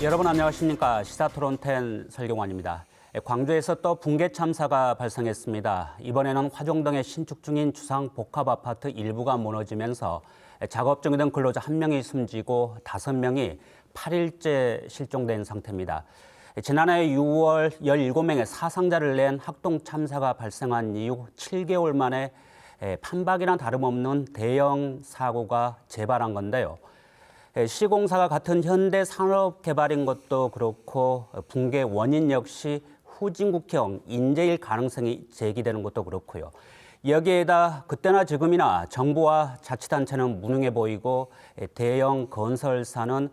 여러분 안녕하십니까. 시사토론10 설경환입니다. 광주에서 또 붕괴 참사가 발생했습니다. 이번에는 화종동에 신축 중인 주상 복합아파트 일부가 무너지면서 작업 중이던 근로자 1명이 숨지고 5명이 8일째 실종된 상태입니다. 지난해 6월 17명의 사상자를 낸 학동 참사가 발생한 이후 7개월 만에 판박이나 다름없는 대형 사고가 재발한 건데요. 시공사가 같은 현대산업개발인 것도 그렇고 붕괴 원인 역시 후진국형 인재일 가능성이 제기되는 것도 그렇고요. 여기에다 그때나 지금이나 정부와 자치단체는 무능해 보이고 대형 건설사는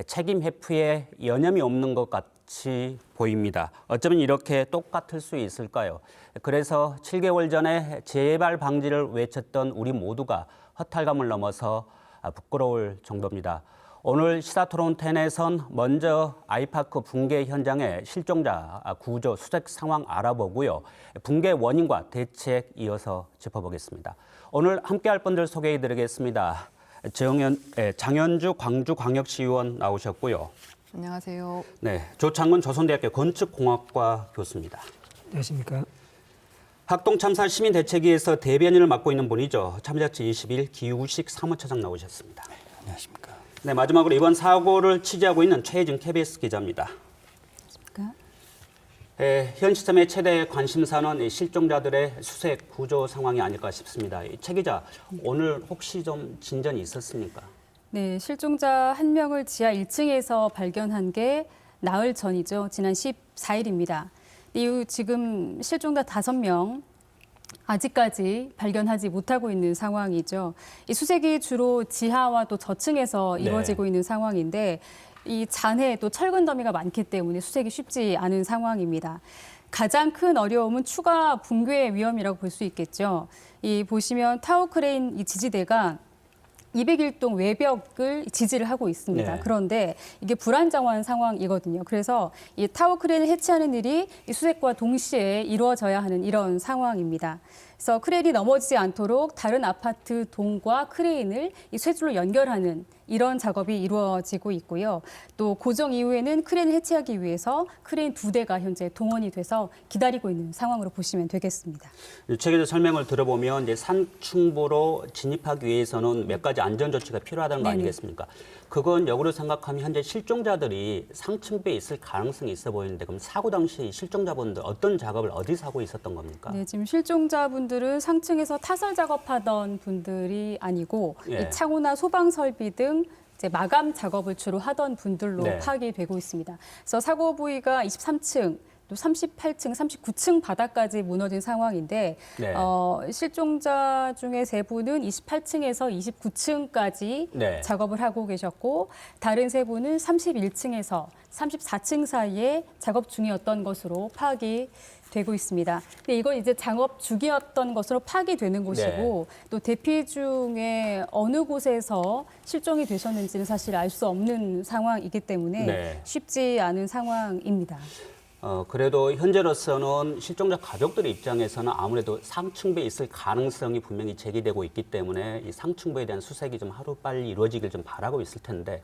책임 회피에 여념이 없는 것 같이 보입니다. 어쩌면 이렇게 똑같을 수 있을까요? 그래서 7개월 전에 재발 방지를 외쳤던 우리 모두가 허탈감을 넘어서 부끄러울 정도입니다. 오늘 시사토론10에선 먼저 아이파크 붕괴 현장의 실종자 구조 수색 상황 알아보고요. 붕괴 원인과 대책 이어서 짚어보겠습니다. 오늘 함께할 분들 소개해드리겠습니다. 장현주 광주광역시의원 나오셨고요. 안녕하세요. 네, 조창근 조선대학교 건축공학과 교수입니다. 안녕하십니까. 학동 참사 시민대책위에서 대변인을 맡고 있는 분이죠. 참여자치 21 기우식 사무처장 나오셨습니다. 안녕하십니까. 네, 마지막으로 이번 사고를 취재하고 있는 최혜진 KBS 기자입니다. 안녕하십니까. 현 시점의 최대 관심사는 실종자들의 수색 구조 상황이 아닐까 싶습니다. 최 기자, 오늘 혹시 좀 진전이 있었습니까? 네, 실종자 1명을 지하 1층에서 발견한 게 나흘 전이죠. 지난 14일입니다. 이후 지금 실종자 5명 아직까지 발견하지 못하고 있는 상황이죠. 이 수색이 주로 지하와 또 저층에서 이루어지고 있는 상황인데 이 잔해 또 철근 더미가 많기 때문에 수색이 쉽지 않은 상황입니다. 가장 큰 어려움은 추가 붕괴 위험이라고 볼 수 있겠죠. 이 보시면 타워 크레인 이 지지대가 201동 외벽을 지지를 하고 있습니다. 네. 그런데 이게 불안정한 상황이거든요. 그래서 이 타워 크레인을 해체하는 일이 이 수색과 동시에 이루어져야 하는 이런 상황입니다. 그래서 크레인이 넘어지지 않도록 다른 아파트 동과 크레인을 이 쇠줄로 연결하는 이런 작업이 이루어지고 있고요. 또 고정 이후에는 크레인을 해체하기 위해서 크레인 2대가 현재 동원이 돼서 기다리고 있는 상황으로 보시면 되겠습니다. 최 기자 설명을 들어보면 이제 산충부로 진입하기 위해서는 몇 가지 안전 조치가 필요하다는 거 아니겠습니까? 그건 역으로 생각하면 현재 실종자들이 상층부에 있을 가능성이 있어 보이는데 그럼 사고 당시 실종자분들 어떤 작업을 어디서 하고 있었던 겁니까? 네, 지금 실종자분들은 상층에서 타설 작업하던 분들이 아니고 이 창호나 소방 설비 등 이제 마감 작업을 주로 하던 분들로 파악이 되고 있습니다. 그래서 사고 부위가 23층, 또 38층, 39층 바닥까지 무너진 상황인데 실종자 중에 3분은 28층에서 29층까지 작업을 하고 계셨고 다른 3분은 31층에서 34층 사이에 작업 중이었던 것으로 파악이 되고 있습니다. 근데 이건 이제 작업 중이었던 것으로 파악이 되는 곳이고 또 대피 중에 어느 곳에서 실종이 되셨는지는 사실 알 수 없는 상황이기 때문에 쉽지 않은 상황입니다. 그래도 현재로서는 실종자 가족들의 입장에서는 아무래도 상층부에 있을 가능성이 분명히 제기되고 있기 때문에 이 상층부에 대한 수색이 좀 하루빨리 이루어지길 좀 바라고 있을 텐데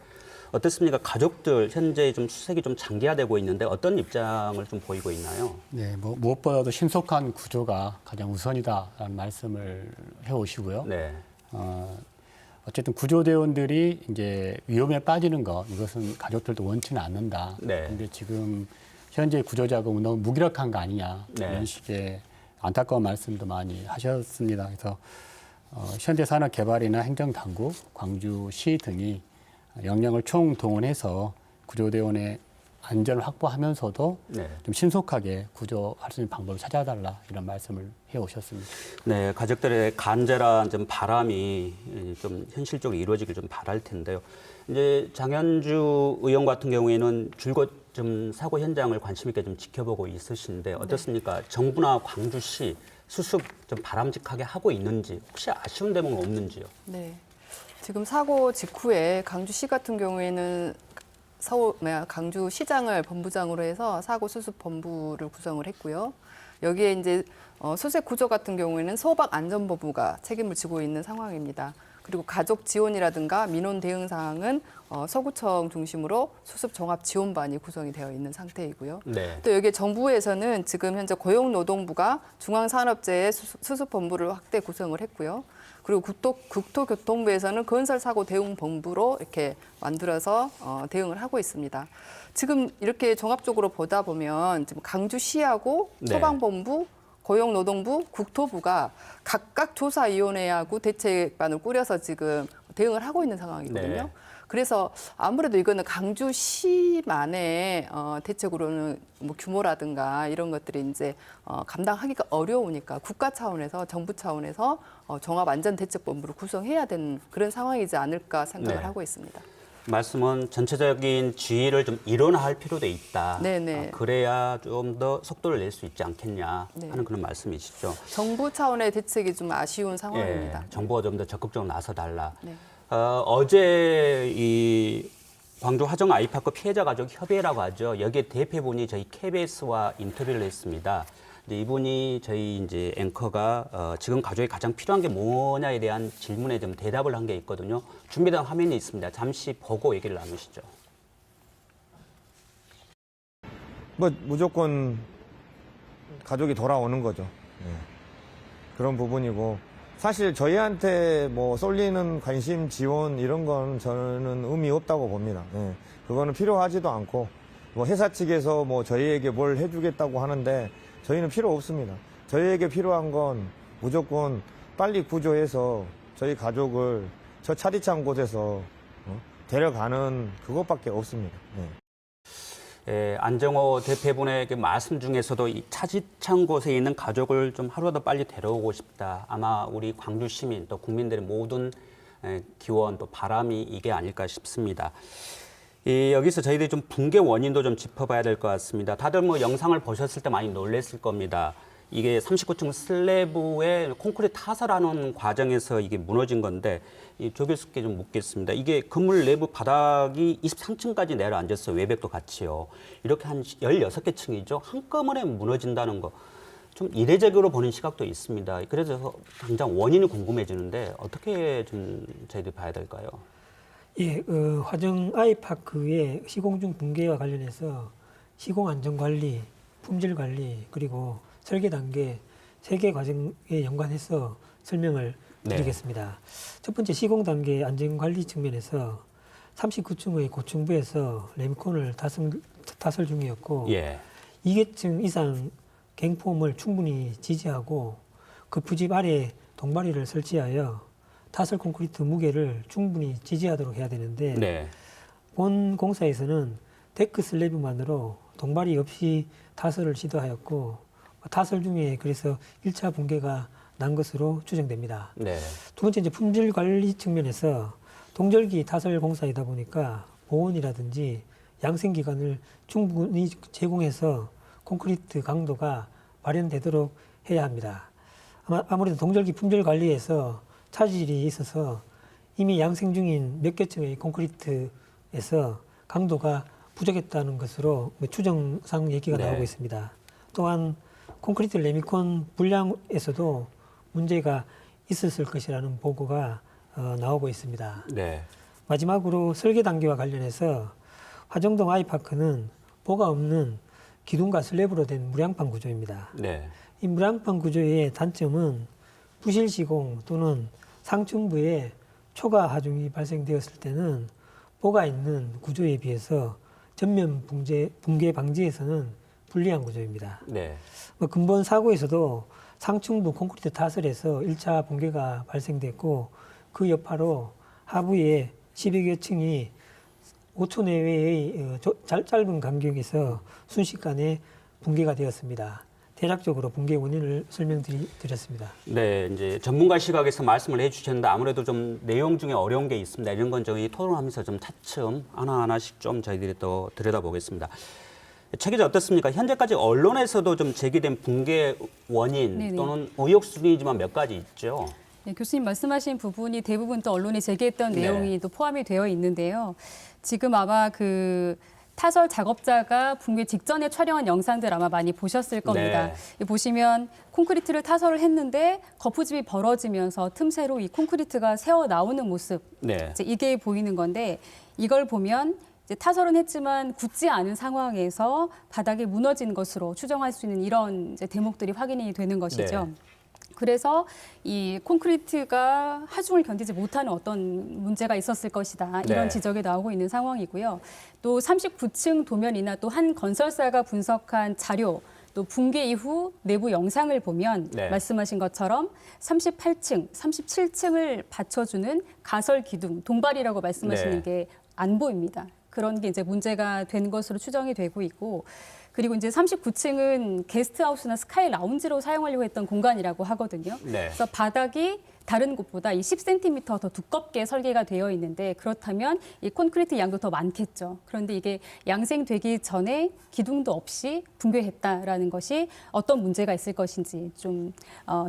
어떻습니까? 가족들 현재 좀 수색이 좀 장기화되고 있는데 어떤 입장을 좀 보이고 있나요? 네, 무엇보다도 신속한 구조가 가장 우선이다라는 말씀을 해오시고요. 어쨌든 구조대원들이 이제 위험에 빠지는 것 이것은 가족들도 원치는 않는다. 그런데 지금 현재 구조 작업은 너무 무기력한 거 아니냐 이런 식의 안타까운 말씀도 많이 하셨습니다. 그래서 현대산업개발이나 행정당국, 광주시 등이 역량을 총동원해서 구조대원의 안전을 확보하면서도 좀 신속하게 구조할 수 있는 방법을 찾아달라 이런 말씀을 해오셨습니다. 네, 가족들의 간절한 좀 바람이 좀 현실적으로 이루어지길 좀 바랄 텐데요. 이제 장현주 의원 같은 경우에는 줄곧 좀 사고 현장을 관심 있게 좀 지켜보고 있으신데 어떻습니까? 정부나 광주시 수습 좀 바람직하게 하고 있는지 혹시 아쉬운 대목은 없는지요? 네. 지금 사고 직후에 강주시 같은 경우에는 강주시장을 본부장으로 해서 사고 수습 본부를 구성을 했고요. 여기에 이제 수색 구조 같은 경우에는 소방안전본부가 책임을 지고 있는 상황입니다. 그리고 가족 지원이라든가 민원 대응 사항은 서구청 중심으로 수습 종합 지원반이 구성이 되어 있는 상태이고요. 네. 또 여기 정부에서는 지금 현재 고용노동부가 중앙산업재해 수습본부를 확대 구성을 했고요. 그리고 국토교통부에서는 건설사고 대응본부로 이렇게 만들어서 대응을 하고 있습니다. 지금 이렇게 종합적으로 보다 보면 지금 강주시하고 네. 소방본부, 고용노동부, 국토부가 각각 조사위원회하고 대책반을 꾸려서 지금 대응을 하고 있는 상황이거든요. 네. 그래서 아무래도 이거는 강주시만의 대책으로는 뭐 규모라든가 이런 것들이 이제 감당하기가 어려우니까 국가 차원에서 정부 차원에서 종합안전대책본부를 구성해야 되는 그런 상황이지 않을까 생각을 네. 하고 있습니다. 말씀은 전체적인 지휘를 좀 일원화할 필요도 있다. 네네. 그래야 좀 더 속도를 낼 수 있지 않겠냐 네. 하는 그런 말씀이시죠. 정부 차원의 대책이 좀 아쉬운 상황입니다. 예, 정부가 좀 더 적극적으로 나서달라. 네. 어제 이 광주 화정 아이파크 피해자 가족 협의회라고 하죠. 여기에 대표분이 저희 KBS와 인터뷰를 했습니다. 근데 이분이 저희 이제 앵커가 지금 가족이 가장 필요한 게 뭐냐에 대한 질문에 좀 대답을 한 게 있거든요. 준비된 화면이 있습니다. 잠시 보고 얘기를 나누시죠. 뭐 무조건 가족이 돌아오는 거죠. 예. 그런 부분이고 사실 저희한테 뭐 쏠리는 관심, 지원 이런 건 저는 의미 없다고 봅니다. 예. 그거는 필요하지도 않고 뭐 회사 측에서 뭐 저희에게 뭘 해주겠다고 하는데 저희는 필요 없습니다. 저희에게 필요한 건 무조건 빨리 구조해서 저희 가족을 저 차디찬 곳에서 데려가는 그것밖에 없습니다. 예. 안정호 대표분의 그 말씀 중에서도 이 차디찬 곳에 있는 가족을 좀 하루라도 빨리 데려오고 싶다. 아마 우리 광주 시민 또 국민들의 모든 기원 또 바람이 이게 아닐까 싶습니다. 여기서 저희들이 좀 붕괴 원인도 좀 짚어봐야 될 것 같습니다. 다들 뭐 영상을 보셨을 때 많이 놀랐을 겁니다. 이게 39층 슬래브에 콘크리트 타설하는 과정에서 이게 무너진 건데 조 교수께 좀 묻겠습니다. 이게 건물 내부 바닥이 23층까지 내려앉았어요. 외벽도 같이요. 이렇게 한 16개 층이죠. 한꺼번에 무너진다는 거. 좀 이례적으로 보는 시각도 있습니다. 그래서 당장 원인이 궁금해지는데 어떻게 좀 저희들이 봐야 될까요? 예, 화정 아이파크의 시공 중 붕괴와 관련해서 시공 안전 관리, 품질 관리, 그리고 설계 단계 3개 과정에 연관해서 설명을 드리겠습니다. 첫 번째 시공 단계 안전 관리 측면에서 39층의 고층부에서 레미콘을 타설 중이었고 2계층 이상 갱폼을 충분히 지지하고 그 부집 아래 동바리를 설치하여 타설 콘크리트 무게를 충분히 지지하도록 해야 되는데 본 공사에서는 데크 슬래브만으로 동바리 없이 타설을 시도하였고 타설 중에 그래서 1차 붕괴가 난 것으로 추정됩니다. 두 번째 이제 품질 관리 측면에서 동절기 타설 공사이다 보니까 보온이라든지 양생 기간을 충분히 제공해서 콘크리트 강도가 발현되도록 해야 합니다. 아무래도 동절기 품질 관리에서 차질이 있어서 이미 양생 중인 몇 개 층의 콘크리트에서 강도가 부족했다는 것으로 추정상 얘기가 나오고 있습니다. 또한 콘크리트 레미콘 분량에서도 문제가 있었을 것이라는 보고가 나오고 있습니다. 마지막으로 설계 단계와 관련해서 화정동 아이파크는 보가 없는 기둥과 슬래브로 된 무량판 구조입니다. 이 무량판 구조의 단점은 부실 시공 또는 상층부에 초과 하중이 발생되었을 때는 보가 있는 구조에 비해서 전면 붕괴 방지에서는 불리한 구조입니다. 근본 사고에서도 상층부 콘크리트 타설에서 1차 붕괴가 발생됐고 그 여파로 하부에 10여 층이 5초 내외의 짧은 간격에서 순식간에 붕괴가 되었습니다. 대략적으로 붕괴 원인을 설명드렸습니다. 이제 전문가 시각에서 말씀을 해주셨는데 아무래도 좀 내용 중에 어려운 게 있습니다. 이런 건 저희 토론하면서 좀 차츰 하나하나씩 좀 저희들이 또 들여다보겠습니다. 최 기자 어떻습니까? 현재까지 언론에서도 좀 제기된 붕괴 원인 또는 의혹 순위지만 몇 가지 있죠. 네, 교수님 말씀하신 부분이 대부분 또 언론이 제기했던 내용이 또 포함이 되어 있는데요. 지금 아마 그 타설 작업자가 붕괴 직전에 촬영한 영상들 아마 많이 보셨을 겁니다. 네. 보시면 콘크리트를 타설을 했는데 거푸집이 벌어지면서 틈새로 이 콘크리트가 새어 나오는 모습, 네. 이제 이게 보이는 건데 이걸 보면 이제 타설은 했지만 굳지 않은 상황에서 바닥에 무너진 것으로 추정할 수 있는 이런 이제 대목들이 확인이 되는 것이죠. 네. 그래서 이 콘크리트가 하중을 견디지 못하는 어떤 문제가 있었을 것이다. 이런 네. 지적이 나오고 있는 상황이고요. 또 39층 도면이나 또 한 건설사가 분석한 자료, 또 붕괴 이후 내부 영상을 보면 네. 말씀하신 것처럼 38층, 37층을 받쳐주는 가설 기둥, 동발이라고 말씀하시는 네. 게 안 보입니다. 그런 게 이제 문제가 된 것으로 추정이 되고 있고, 그리고 이제 39층은 게스트하우스나 스카이 라운지로 사용하려고 했던 공간이라고 하거든요. 네. 그래서 바닥이 다른 곳보다 이 10cm 더 두껍게 설계가 되어 있는데 그렇다면 이 콘크리트 양도 더 많겠죠. 그런데 이게 양생되기 전에 기둥도 없이 붕괴했다라는 것이 어떤 문제가 있을 것인지 좀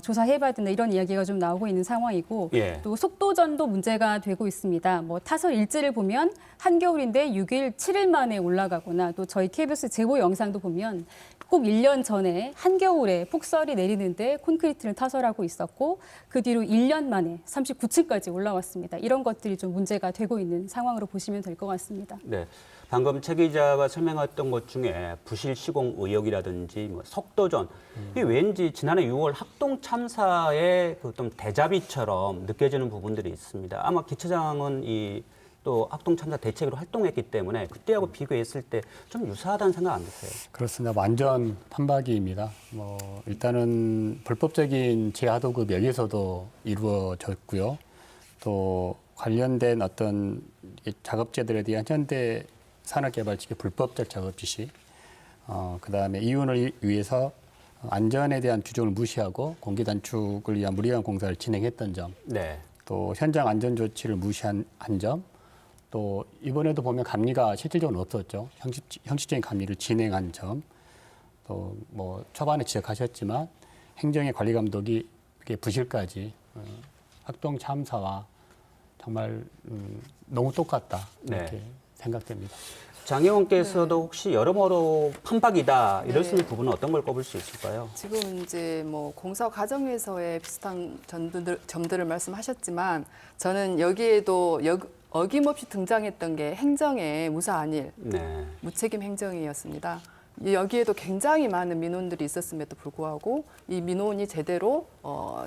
조사해봐야 된다 이런 이야기가 좀 나오고 있는 상황이고 예. 또 속도전도 문제가 되고 있습니다. 뭐 타설 일지를 보면 한겨울인데 6일, 7일 만에 올라가거나 또 저희 KBS 제보 영상도 보면 꼭 1년 전에 한겨울에 폭설이 내리는데 콘크리트를 타설하고 있었고 그 뒤로 1년 만에 39층까지 올라왔습니다. 이런 것들이 좀 문제가 되고 있는 상황으로 보시면 될 것 같습니다. 네. 방금 최 기자가 설명했던 것 중에 부실 시공 의혹이라든지 뭐 속도전, 이게 왠지 지난해 6월 학동 참사의 그 좀 대자비처럼 느껴지는 부분들이 있습니다. 아마 기차장은 또 학동 참사 대책으로 활동했기 때문에 그때하고 비교했을 때 좀 유사하다는 생각 안 드세요? 그렇습니다. 완전 판박이입니다. 일단은 불법적인 재하도급 여기서도 이루어졌고요. 또 관련된 어떤 작업자들에 대한 현대 산업개발 측의 불법적 작업 지시, 그다음에 이윤을 위해서 안전에 대한 규정을 무시하고 공기 단축을 위한 무리한 공사를 진행했던 점, 네. 또 현장 안전 조치를 무시한 한 점, 또 이번에도 보면 감리가 실질적으로 없었죠. 형식적인 감리를 진행한 점, 또 뭐 초반에 지적하셨지만 행정의 관리 감독이 이렇게 부실까지 학동 참사와 정말 너무 똑같다 이렇게 네. 생각됩니다. 장 의원께서도 혹시 여러모로 판박이다 이럴 수 있는 네. 부분은 어떤 걸 꼽을 수 있을까요? 지금 이제 뭐 공사 과정에서의 비슷한 점들을 말씀하셨지만 저는 여기에도 어김없이 등장했던 게 행정의 무사한 일, 네. 무책임 행정이었습니다. 여기에도 굉장히 많은 민원들이 있었음에도 불구하고 이 민원이 제대로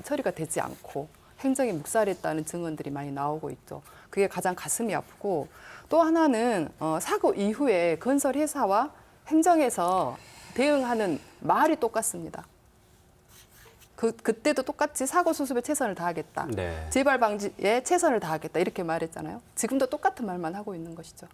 처리가 되지 않고 행정이 묵살했다는 증언들이 많이 나오고 있죠. 그게 가장 가슴이 아프고 또 하나는 사고 이후에 건설회사와 행정에서 대응하는 말이 똑같습니다. 그때도 똑같이 사고 수습에 최선을 다하겠다. 네. 재발 방지에 최선을 다하겠다. 이렇게 말했잖아요. 지금도 똑같은 말만 하고 있는 것이죠.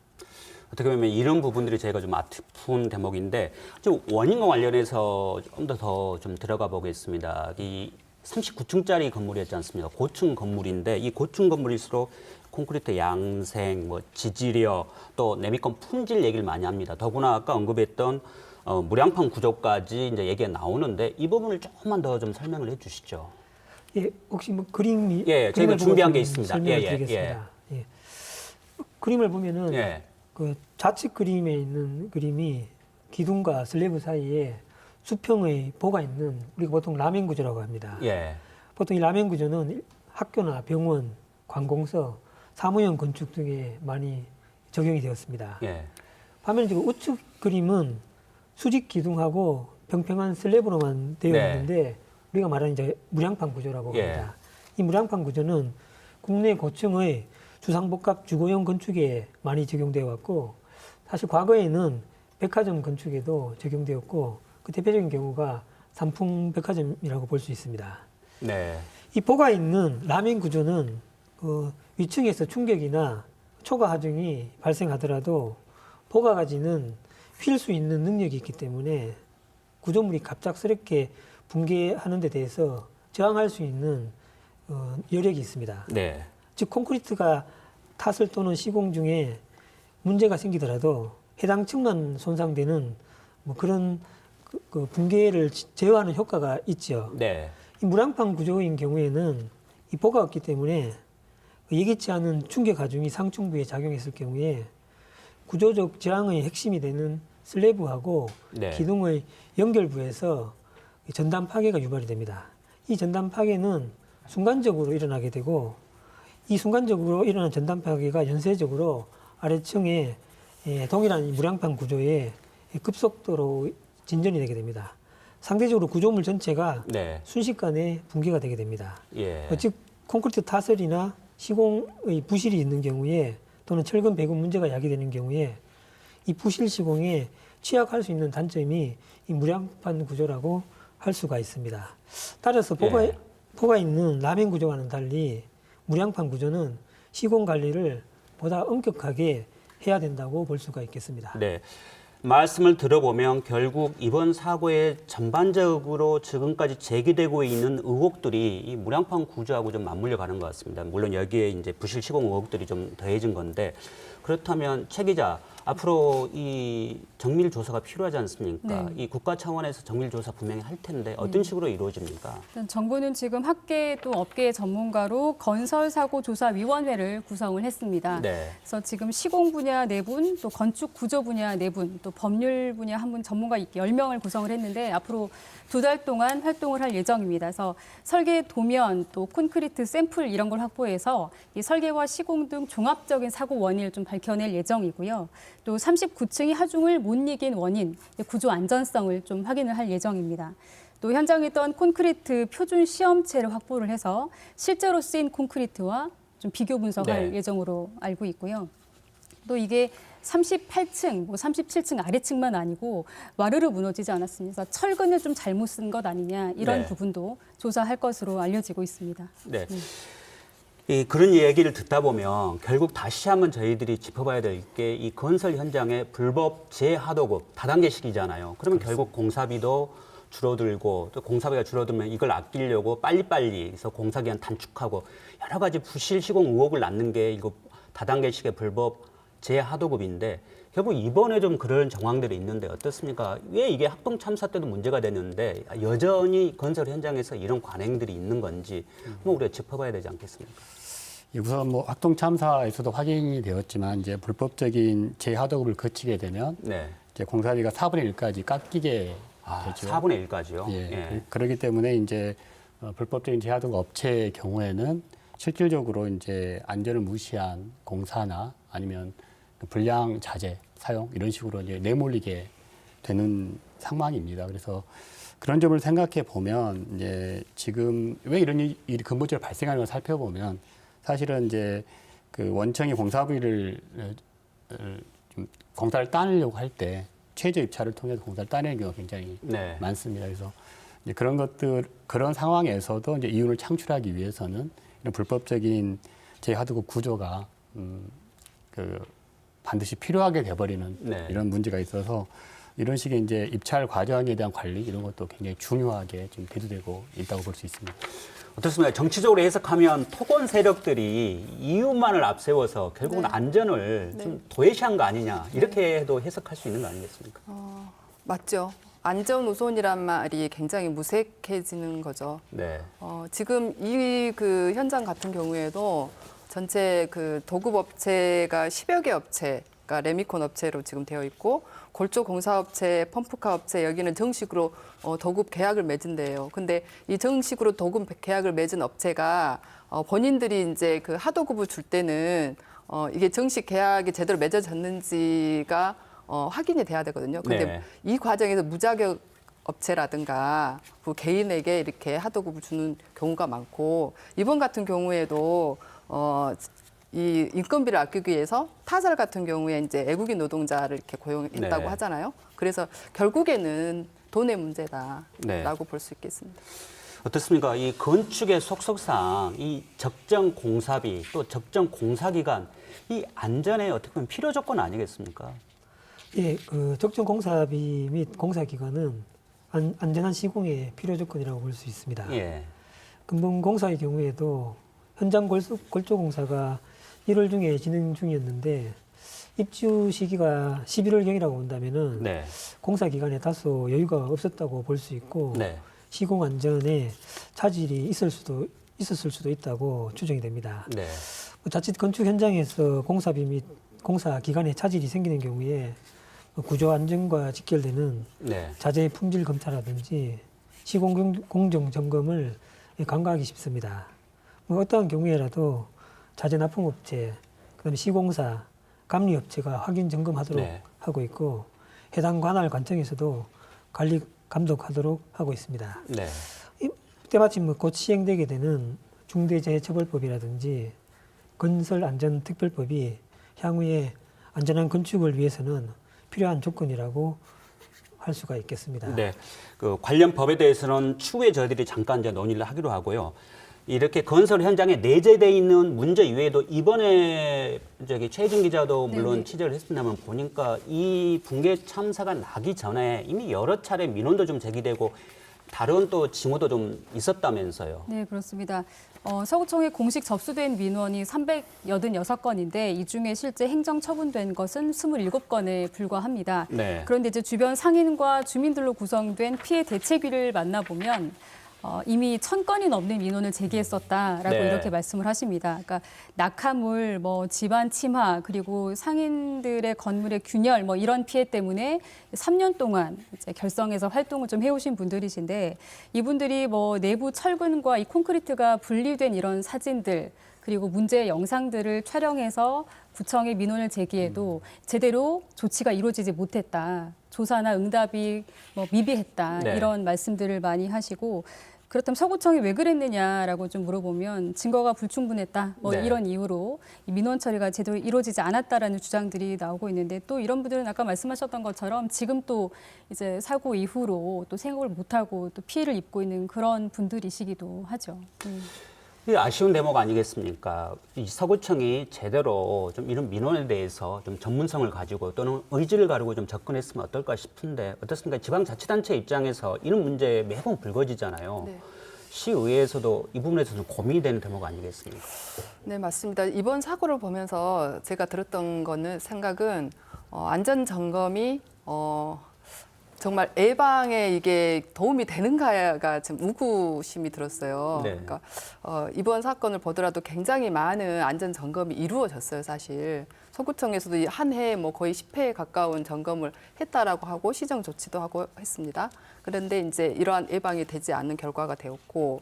어떻게 보면 이런 부분들이 저희가 좀 아픈 대목인데 좀 원인과 관련해서 좀 더 좀 들어가 보겠습니다. 이 39층짜리 건물이었지 않습니까? 고층 건물인데 이 고층 건물일수록 콘크리트 양생, 뭐 지지력, 또 내미권 품질 얘기를 많이 합니다. 더구나 아까 언급했던 무량판 구조까지 이제 얘기가 나오는데 이 부분을 조금만 더 좀 설명을 해주시죠. 예, 혹시 뭐 그림이 예, 저희가 준비한 게 있습니다. 설명을 예, 예, 드리겠습니다. 예. 그림을 보면은 예. 그 좌측 그림에 있는 그림이 기둥과 슬래브 사이에 수평의 보가 있는 우리가 보통 라멘 구조라고 합니다. 예. 보통 이 라멘 구조는 학교나 병원, 관공서, 사무용 건축 등에 많이 적용이 되었습니다. 예. 반면에 지금 우측 그림은 수직 기둥하고 평평한 슬래브로만 되어 네. 있는데 우리가 말하는 이제 무량판 구조라고 예. 합니다. 이 무량판 구조는 국내 고층의 주상복합 주거용 건축에 많이 적용되어 왔고 사실 과거에는 백화점 건축에도 적용되었고 그 대표적인 경우가 삼풍 백화점이라고 볼 수 있습니다. 네. 이 보가 있는 라멘 구조는 그 위층에서 충격이나 초과 하중이 발생하더라도 보가 가지는 휠 수 있는 능력이 있기 때문에 구조물이 갑작스럽게 붕괴하는 데 대해서 저항할 수 있는 여력이 있습니다. 네. 즉 콘크리트가 타설 또는 시공 중에 문제가 생기더라도 해당 층만 손상되는 뭐 그런 그 붕괴를 제어하는 효과가 있죠. 네. 이 무량판 구조인 경우에는 이 보가 없기 때문에 예기치 않은 충격 하중이 상층부에 작용했을 경우에 구조적 저항의 핵심이 되는 슬래브하고 네. 기둥의 연결부에서 전단 파괴가 유발이 됩니다. 이 전단 파괴는 순간적으로 일어나게 되고 이 순간적으로 일어난 전단 파괴가 연쇄적으로 아래층에 동일한 무량판 구조에 급속도로 진전이 되게 됩니다. 상대적으로 구조물 전체가 네. 순식간에 붕괴가 되게 됩니다. 예. 즉 콘크리트 타설이나 시공의 부실이 있는 경우에 또는 철근 배급 문제가 야기되는 경우에 이 부실 시공에 취약할 수 있는 단점이 이 무량판 구조라고 할 수가 있습니다. 따라서 포가 있는 라멘 구조와는 달리 무량판 구조는 시공 관리를 보다 엄격하게 해야 된다고 볼 수가 있겠습니다. 네. 말씀을 들어보면 결국 이번 사고에 전반적으로 지금까지 제기되고 있는 의혹들이 이 무량판 구조하고 좀 맞물려 가는 것 같습니다. 물론 여기에 이제 부실 시공 의혹들이 좀 더해진 건데 그렇다면 최 기자, 앞으로 이 정밀 조사가 필요하지 않습니까? 네. 이 국가 차원에서 정밀 조사 분명히 할 텐데 어떤 식으로 이루어집니까? 일단 정부는 지금 학계 또 업계 전문가로 건설사고조사위원회를 구성을 했습니다. 네. 그래서 지금 시공 분야 4분, 또 건축 구조 분야 4분, 또 법률 분야 1분 전문가 10명을 구성을 했는데 앞으로 2달 동안 활동을 할 예정입니다. 그래서 설계 도면, 또 콘크리트 샘플 이런 걸 확보해서 이 설계와 시공 등 종합적인 사고 원인을 좀 밝혀낼 예정이고요. 또 39층이 하중을 못 이긴 원인, 구조 안전성을 좀 확인을 할 예정입니다. 또 현장에 있던 콘크리트 표준 시험체를 확보를 해서 실제로 쓰인 콘크리트와 좀 비교 분석할 네. 예정으로 알고 있고요. 또 이게 38층, 37층 아래층만 아니고 와르르 무너지지 않았습니다. 그래서 철근을 좀 잘못 쓴 것 아니냐 이런 네. 부분도 조사할 것으로 알려지고 있습니다. 네. 그런 얘기를 듣다 보면 결국 다시 한번 저희들이 짚어봐야 될 게 이 건설 현장의 불법 재하도급 다단계식이잖아요. 그러면 결국 공사비도 줄어들고 또 공사비가 줄어들면 이걸 아끼려고 빨리빨리 해서 공사기간 단축하고 여러 가지 부실 시공 의혹을 낳는 게 이거 다단계식의 불법 재하도급인데 결국 이번에 좀 그런 정황들이 있는데 어떻습니까? 왜 이게 학동 참사 때도 문제가 됐는데 여전히 건설 현장에서 이런 관행들이 있는 건지 한번 우리가 짚어봐야 되지 않겠습니까? 우선 뭐 학동 참사에서도 확인이 되었지만 이제 불법적인 재하도급을 거치게 되면 네. 이제 공사비가 4분의 1까지 깎이게 되죠. 4분의 1까지요? 예. 그렇기 때문에 이제 불법적인 재하도급 업체의 경우에는 실질적으로 이제 안전을 무시한 공사나 아니면 불량 자재 사용 이런 식으로 이제 내몰리게 되는 상황입니다. 그래서 그런 점을 생각해 보면 이제 지금 왜 이런 일이 근본적으로 발생하는 걸 살펴보면 사실은 이제 그 원청이 공사비를 좀 공사를 따내려고 할 때 최저 입찰을 통해서 공사를 따내는 경우가 굉장히 네. 많습니다. 그래서 이제 그런 것들 그런 상황에서도 이제 이윤을 창출하기 위해서는 이런 불법적인 재하도급 구조가 그 반드시 필요하게 돼버리는 네. 이런 문제가 있어서 이런 식의 이제 입찰 과정에 대한 관리 이런 것도 굉장히 중요하게 지금 대두되고 있다고 볼 수 있습니다. 어떻습니까? 정치적으로 해석하면 토건 세력들이 이윤만을 앞세워서 결국은 네. 안전을 네. 좀 도외시한 거 아니냐 이렇게 해도 해석할 수 있는 거 아니겠습니까? 맞죠. 안전 우선이란 말이 굉장히 무색해지는 거죠. 네. 지금 이 그 현장 같은 경우에도 전체 그 도급 업체가 10여 개 업체가 레미콘 업체로 지금 되어 있고 골조 공사업체, 펌프카 업체 여기는 정식으로 도급 계약을 맺은 데예요. 근데 이 정식으로 도급 계약을 맺은 업체가 본인들이 이제 그 하도급을 줄 때는 이게 정식 계약이 제대로 맺어졌는지가 확인이 돼야 되거든요. 근데 네. 이 과정에서 무자격 업체라든가 그 개인에게 이렇게 하도급을 주는 경우가 많고 이번 같은 경우에도 이 인건비를 아끼기 위해서 타설 같은 경우에 이제 외국인 노동자를 이렇게 고용했다고 네. 하잖아요. 그래서 결국에는 돈의 문제다라고 네. 볼 수 있겠습니다. 어떻습니까? 이 건축의 속성상 이 적정 공사비 또 적정 공사기간 이 안전의 어떻게 보면 필요 조건 아니겠습니까? 예, 그 적정 공사비 및 공사 기간은 안전한 시공의 필요 조건이라고 볼 수 있습니다. 예. 근본 공사의 경우에도 현장 골조 공사가 1월 중에 진행 중이었는데 입주 시기가 11월경이라고 본다면은 네. 공사 기간에 다소 여유가 없었다고 볼 수 있고 네. 시공 안전에 차질이 있었을 수도 있다고 추정이 됩니다. 네. 자칫 건축 현장에서 공사비 및 공사 기간에 차질이 생기는 경우에 구조 안전과 직결되는 네. 자재 품질 검사라든지 시공 공정 점검을 간과하기 쉽습니다. 뭐 어떠한 경우에라도 자재 납품업체, 그다음에 시공사, 감리업체가 확인 점검하도록 네. 하고 있고 해당 관할 관청에서도 관리 감독하도록 하고 있습니다. 네. 때마침 곧 시행되게 되는 중대재해처벌법이라든지 건설안전특별법이 향후에 안전한 건축을 위해서는 필요한 조건이라고 할 수가 있겠습니다. 네. 그 관련 법에 대해서는 추후에 저희들이 잠깐 이제 논의를 하기로 하고요. 이렇게 건설 현장에 내재돼 있는 문제 이외에도 이번에 저기 최혜진 기자도 물론 네네. 취재를 했습니다만 보니까 이 붕괴 참사가 나기 전에 이미 여러 차례 민원도 좀 제기되고 다른 또 징후도 좀 있었다면서요. 네, 그렇습니다. 서구청에 공식 접수된 민원이 386건인데 이 중에 실제 행정 처분된 것은 27건에 불과합니다. 네. 그런데 이제 주변 상인과 주민들로 구성된 피해 대책위를 만나보면 이미 1000건이 넘는 민원을 제기했었다라고 네. 이렇게 말씀을 하십니다. 그러니까 낙하물, 뭐 집안 침하, 그리고 상인들의 건물의 균열, 뭐 이런 피해 때문에 3년 동안 이제 결성해서 활동을 좀 해오신 분들이신데 이분들이 뭐 내부 철근과 이 콘크리트가 분리된 이런 사진들 그리고 문제 영상들을 촬영해서 구청에 민원을 제기해도 제대로 조치가 이루어지지 못했다. 조사나 응답이 뭐 미비했다. 네. 이런 말씀들을 많이 하시고 그렇다면 서구청이 왜 그랬느냐라고 좀 물어보면 증거가 불충분했다. 뭐 네. 이런 이유로 이 민원 처리가 제대로 이루어지지 않았다라는 주장들이 나오고 있는데 또 이런 분들은 아까 말씀하셨던 것처럼 지금 또 이제 사고 이후로 또 생각을 못하고 또 피해를 입고 있는 그런 분들이시기도 하죠. 이게 아쉬운 대목 아니겠습니까? 이 서구청이 제대로 좀 이런 민원에 대해서 좀 전문성을 가지고 또는 의지를 가지고 좀 접근했으면 어떨까 싶은데 어떻습니까? 지방자치단체 입장에서 이런 문제 매번 불거지잖아요. 네. 시의회에서도 이 부분에 대해서 좀 고민이 되는 대목 아니겠습니까? 네, 맞습니다. 이번 사고를 보면서 제가 들었던 거는 생각은 안전 점검이 정말 예방에 이게 도움이 되는가가 지금 의구심이 들었어요. 네. 그러니까 이번 사건을 보더라도 굉장히 많은 안전 점검이 이루어졌어요, 사실. 서구청에서도 한 해에 뭐 거의 10회에 가까운 점검을 했다라고 하고 시정 조치도 하고 했습니다. 그런데 이제 이러한 예방이 되지 않는 결과가 되었고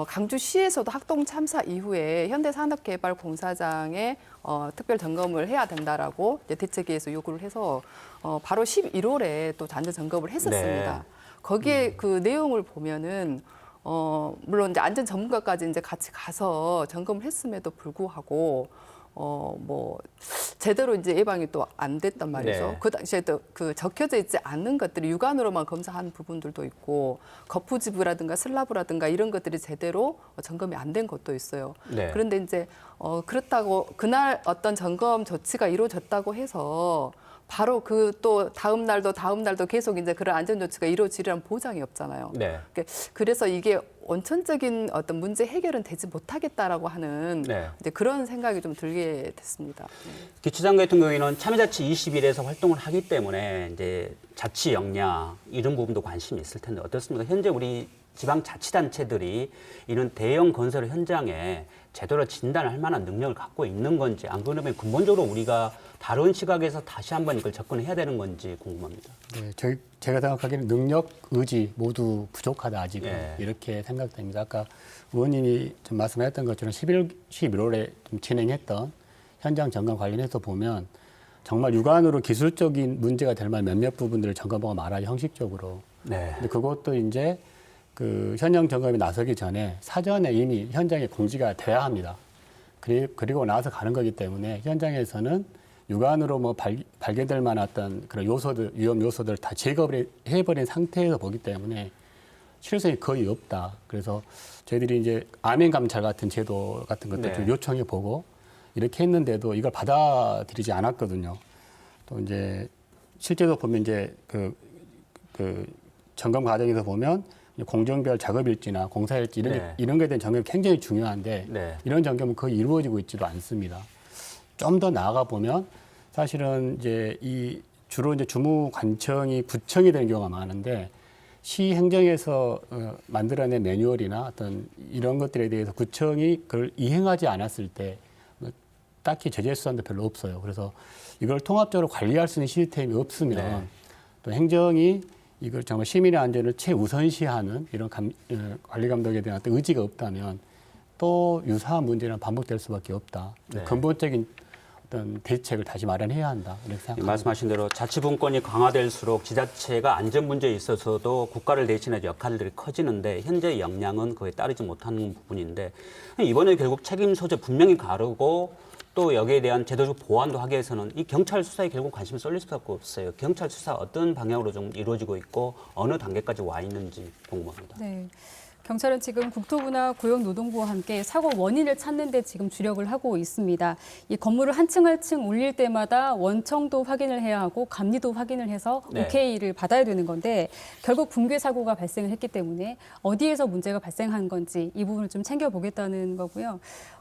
강주시에서도 학동 참사 이후에 현대산업개발공사장에 특별 점검을 해야 된다라고 이제 대책위에서 요구를 해서 바로 11월에 또 안전 점검을 했었습니다. 네. 거기에 그 내용을 보면은 물론 이제 안전 전문가까지 이제 같이 가서 점검을 했음에도 불구하고 뭐 제대로 이제 예방이 또 안 됐단 말이죠. 네. 그 당시에 또 그 적혀져 있지 않는 것들이 육안으로만 검사한 부분들도 있고 거푸지부라든가 슬라브라든가 이런 것들이 제대로 점검이 안 된 것도 있어요. 네. 그런데 이제 그렇다고 그날 어떤 점검 조치가 이루어졌다고 해서 바로 그 또 다음 날도 계속 이제 그런 안전 조치가 이루어지리란 보장이 없잖아요. 네. 그래서 이게 원천적인 어떤 문제 해결은 되지 못하겠다라고 하는 네. 이제 그런 생각이 좀 들게 됐습니다. 기초장 같은 경우에는 참여자치 21에서 활동을 하기 때문에 이제 자치 역량 이런 부분도 관심이 있을 텐데 어떻습니까? 현재 우리 지방자치단체들이 이런 대형 건설 현장에 제대로 진단을 할 만한 능력을 갖고 있는 건지 안 그러면 근본적으로 우리가 다른 시각에서 다시 한번 이걸 접근해야 되는 건지 궁금합니다. 네, 제가 생각하기에는 능력, 의지 모두 부족하다 아직은 예. 이렇게 생각됩니다. 아까 의원님이 좀 말씀하셨던 것처럼 11월에 좀 진행했던 현장 점검 관련해서 보면 정말 육안으로 기술적인 문제가 될 만한 몇몇 부분들을 점검하고 말아요, 형식적으로. 네. 근데 그것도 이제 그 현장 점검에 나서기 전에 사전에 이미 현장에 공지가 돼야 합니다. 그리고 나서 가는 거기 때문에 현장에서는 육안으로 뭐 발견될 만한 어떤 그런 요소들, 위험 요소들을 다 제거를 해버린 상태에서 보기 때문에 실효성이 거의 없다. 그래서 저희들이 이제 암행 감찰 같은 제도 같은 것들 네. 좀 요청해 보고 이렇게 했는데도 이걸 받아들이지 않았거든요. 또 이제 실제로 보면 이제 그 점검 과정에서 보면 공정별 작업일지나 공사일지 네. 이런 거에 대한 점검이 굉장히 중요한데 네. 이런 점검은 거의 이루어지고 있지도 않습니다. 좀 더 나아가 보면 사실은 이제 주로 이제 주무관청이 구청이 되는 경우가 많은데 시 행정에서 만들어낸 매뉴얼이나 어떤 이런 것들에 대해서 구청이 그걸 이행하지 않았을 때 딱히 제재 수단도 별로 없어요. 그래서 이걸 통합적으로 관리할 수 있는 시스템이 없으면 네. 또 행정이 이걸 정말 시민의 안전을 최우선시하는 이런 관리 감독에 대한 어떤 의지가 없다면 또 유사한 문제는 반복될 수밖에 없다. 네. 근본적인 어떤 대책을 다시 마련해야 한다. 이렇게 생각합니다. 말씀하신 대로 자치분권이 강화될수록 지자체가 안전 문제에 있어서도 국가를 대신해 역할들이 커지는데 현재 역량은 그에 따르지 못하는 부분인데 이번에 결국 책임 소재 분명히 가르고 또 여기에 대한 제도적 보완도 하기 위해서는 이 경찰 수사에 결국 관심을 쏠릴 수밖에 없어요. 경찰 수사 어떤 방향으로 좀 이루어지고 있고 어느 단계까지 와 있는지 궁금합니다. 네. 경찰은 지금 국토부나 고용노동부와 함께 사고 원인을 찾는 데 지금 주력을 하고 있습니다. 이 건물을 한 층 한 층 올릴 때마다 원청도 확인을 해야 하고 감리도 확인을 해서 네. 오케이를 받아야 되는 건데 결국 붕괴 사고가 발생을 했기 때문에 어디에서 문제가 발생한 건지 이 부분을 좀 챙겨보겠다는 거고요.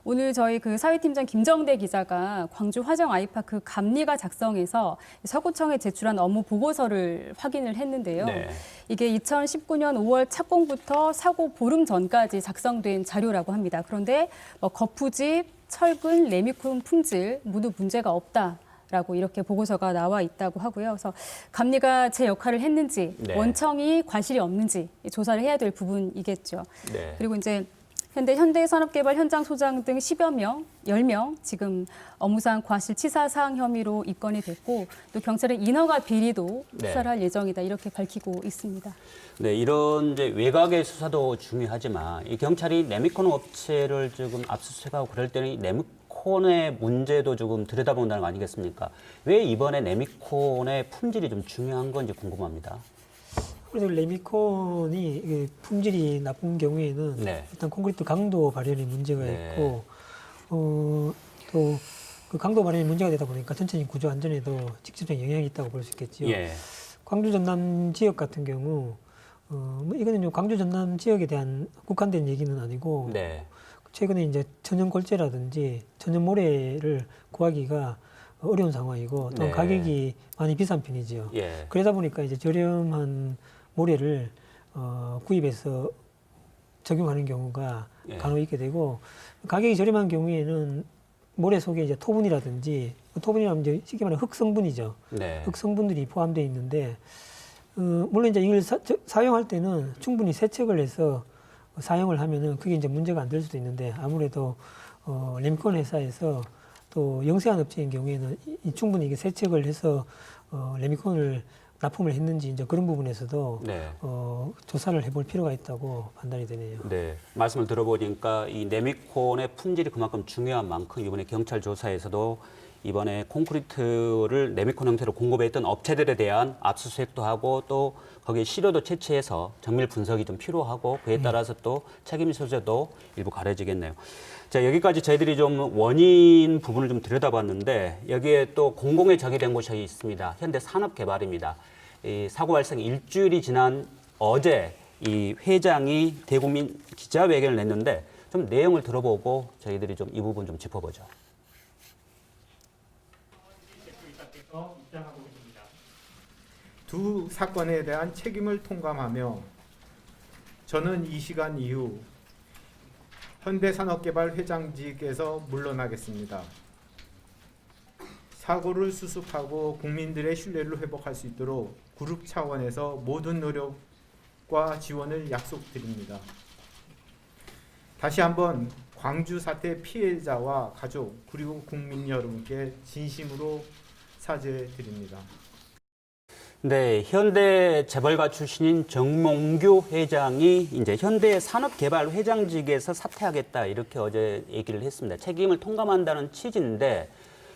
오늘 저희 그 사회팀장 김정대 기자가 광주 화정 아이파크 감리가 작성해서 서구청에 제출한 업무 보고서를 확인을 했는데요. 네. 이게 2019년 5월 착공부터 사고 보름 전까지 작성된 자료라고 합니다. 그런데 거푸집, 철근, 레미콘 품질 모두 문제가 없다라고 이렇게 보고서가 나와 있다고 하고요. 그래서 감리가 제 역할을 했는지 네. 원청이 과실이 없는지 조사를 해야 될 부분이겠죠. 네. 그리고 이제 현대산업개발 현장 소장 등 10여 명, 10명 지금 업무상 과실치사사항 혐의로 입건이 됐고 또 경찰은 인허가 비리도 네. 수사를 할 예정이다 이렇게 밝히고 있습니다. 네, 이런 이제 외곽의 수사도 중요하지만 이 경찰이 레미콘 업체를 지금 압수수색하고 그럴 때는 이 레미콘의 문제도 조금 들여다본다는 거 아니겠습니까? 왜 이번에 레미콘의 품질이 좀 중요한 건지 궁금합니다. 그래서 레미콘이 품질이 나쁜 경우에는 네. 일단 콘크리트 강도 발현에 문제가 네. 있고 또 그 강도 발현이 문제가 되다 보니까 전체적인 구조 안전에도 직접적인 영향이 있다고 볼 수 있겠죠. 예. 광주 전남 지역 같은 경우 이거는 광주 전남 지역에 대한 국한된 얘기는 아니고 네. 최근에 이제 천연 골재라든지 천연 모래를 구하기가 어려운 상황이고 또 네. 가격이 많이 비싼 편이죠. 예. 그러다 보니까 이제 저렴한 모래를 구입해서 적용하는 경우가 예. 간혹 있게 되고 가격이 저렴한 경우에는 모래 속에 이제 토분이라든지 토분이라면 이제 쉽게 말하면 흙 성분이죠. 네. 흙 성분들이 포함되어 있는데 물론 이제 이걸 사용할 때는 충분히 세척을 해서 사용을 하면은 그게 이제 문제가 안 될 수도 있는데 아무래도 레미콘 회사에서 또 영세한 업체인 경우에는 충분히 이게 세척을 해서 레미콘을 납품을 했는지 이제 그런 부분에서도 네. 조사를 해볼 필요가 있다고 판단이 되네요. 네, 말씀을 들어보니까 이 레미콘의 품질이 그만큼 중요한 만큼 이번에 경찰 조사에서도 이번에 콘크리트를 레미콘 형태로 공급했던 업체들에 대한 압수수색도 하고 또 거기에 시료도 채취해서 정밀 분석이 좀 필요하고 그에 따라서 또 책임 소재도 일부 가려지겠네요. 자, 여기까지 저희들이 좀 원인 부분을 좀 들여다봤는데 여기에 또 공공에 적용된 곳이 있습니다. 현대산업개발입니다. 이 사고 발생 일주일이 지난 어제 이 회장이 대국민 기자회견을 냈는데 좀 내용을 들어보고 저희들이 좀 이 부분 좀 짚어보죠. 두 사건에 대한 책임을 통감하며 저는 이 시간 이후 현대산업개발 회장직에서 물러나겠습니다. 사고를 수습하고 국민들의 신뢰를 회복할 수 있도록 그룹 차원에서 모든 노력과 지원을 약속드립니다. 다시 한번 광주 사태 피해자와 가족 그리고 국민 여러분께 진심으로 사죄드립니다. 네, 현대 재벌가 출신인 정몽규 회장이 이제 현대 산업개발 회장직에서 사퇴하겠다 이렇게 어제 얘기를 했습니다. 책임을 통감한다는 취지인데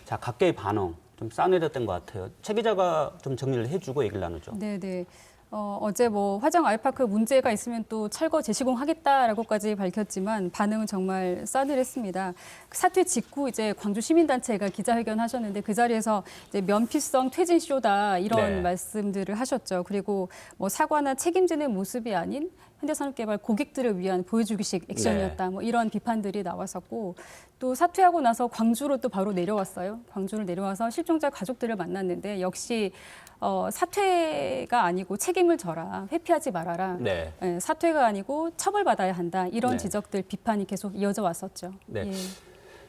자 각계의 반응 좀 싸늘했던 것 같아요. 최 기자가 좀 정리를 해주고 얘기를 나누죠. 네. 어제 화정 아이파크 문제가 있으면 또 철거 재시공하겠다라고까지 밝혔지만 반응은 정말 싸늘했습니다. 사퇴 직후 이제 광주 시민단체가 기자회견 하셨는데 그 자리에서 이제 면피성 퇴진쇼다 이런 네. 말씀들을 하셨죠. 그리고 사과나 책임지는 모습이 아닌 현대산업개발 고객들을 위한 보여주기식 액션이었다. 이런 비판들이 나왔었고 또 사퇴하고 나서 광주로 또 바로 내려왔어요. 광주를 내려와서 실종자 가족들을 만났는데 역시 사퇴가 아니고 책임을 져라, 회피하지 말아라. 네. 사퇴가 아니고 처벌받아야 한다. 이런 네. 지적들, 비판이 계속 이어져 왔었죠. 네. 예.